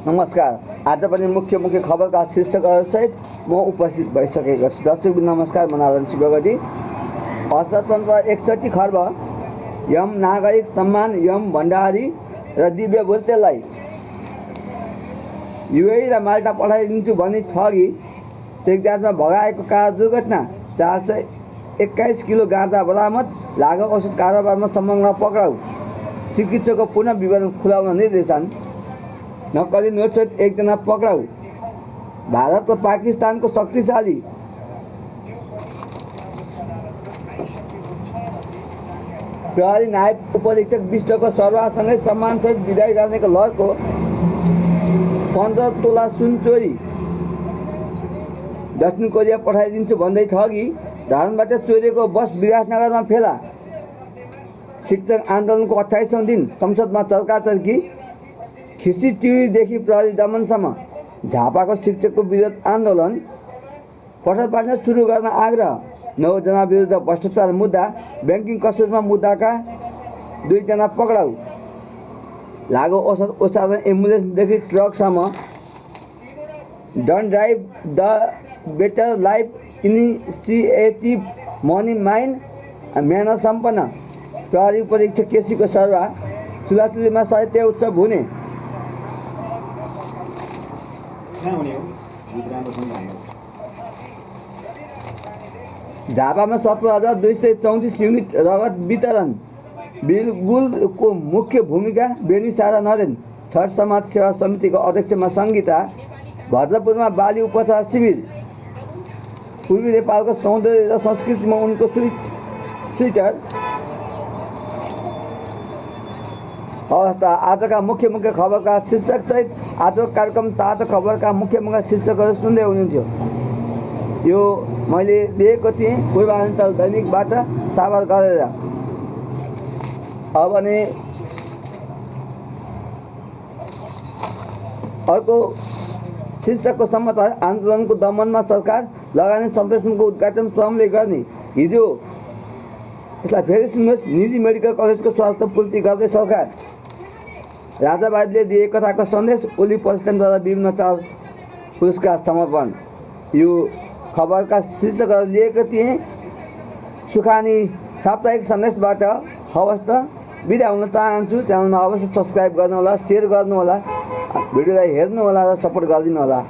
नमस्कार। आज पनि मुख्य खबरका शीर्षकहरूसहित म उपस्थित भइसकेको छु। दर्शक नमस्कार, म नारायण शिवगति। अर्थतन्त्र 61 खर्ब, यम नागरिक सम्मान यम भण्डारी र दिव्य बोल्तेलाई युएई र माल्टा पठाइदिन्छु भनी ठगी, चेकजाँचमा भगाएको कार दुर्घटना, 421 किलो गाँजा बरामद, लागु औषध कारोबारमा संलग्न पक्राउ, चिकित्सकको पुनः विवरण खुलाउन निर्देशन, नक्कली नोटसहित एकजना पक्राउ, भारत र पाकिस्तानको शक्तिशाली प्रहरी नायब उपरीक्षक विष्टको सरुवासँगै सम्मानसहित विदाई गर्नेको लहरको, 15 तोला सुन चोरी, दक्षिण कोरिया पठाइदिन्छु भन्दै ठगी, धरानबाट चोरेको बस विराटनगरमा फेला, शिक्षक आन्दोलनको 28औं दिन संसदमा चर्काचर्की, खिसी टिउरीदेखि प्रहरी दमनसम्म, झापाको शिक्षकको विरोध आन्दोलन, पठन पाठन सुरु गर्न आग्रह, 9 जना विरुद्ध भ्रष्टाचार मुद्दा, ब्याङ्किङ कसुरमा मुद्दाका 2 जना पक्राउ, लागु औषध ओसार्न एम्बुलेन्सदेखि ट्रकसम्म, don't drive the better life initiative money mine manner सम्पन्न, प्रहरी परीक्षक केसीको सरुवा, चुलाचुलीमा साहित्य उत्सव हुने, झापामा 17,234 युनिट रगत वितरण, बिलगुलको मुख्य भूमिका बेनिसारा नरेन, छठ समाज सेवा समितिको अध्यक्षमा सङ्गीता, भद्रपुरमा बाली उपचार शिविर, पूर्वी नेपालको सौन्दर्य र संस्कृतिमा उनको स्वेटर। अवस्था आजका मुख्य खबरका शीर्षकसहित आजको कार्यक्रम ताजा खबरका मुख्य शीर्षकहरू सुन्दै हुनुहुन्थ्यो। यो मैले लिएको थिएँ पूर्वाञ्चल दैनिकबाट साबर गरेर। अब भने अर्को शीर्षकको समाचार, आन्दोलनको दमनमा सरकार, लगानी सम्प्रेषणको उद्घाटन श्रमले गर्ने। हिजो यसलाई फेरि सुन्नुहोस्, निजी मेडिकल कलेजको स्वास्थ्य पूर्ति गर्दै सरकार, राजावादीले दिए कथाको सन्देश, ओली प्रतिष्ठानद्वारा विभिन्न 4 पुरस्कार समर्पण। यो खबरका शीर्षकहरू लिएको थिएँ सुखानी साप्ताहिक सन्देशबाट। हवस् त, बिदा हुन चाहन्छु। च्यानलमा अवश्य सब्सक्राइब गर्नुहोला, सेयर गर्नुहोला, भिडियोलाई हेर्नुहोला र सपोर्ट गरिदिनुहोला।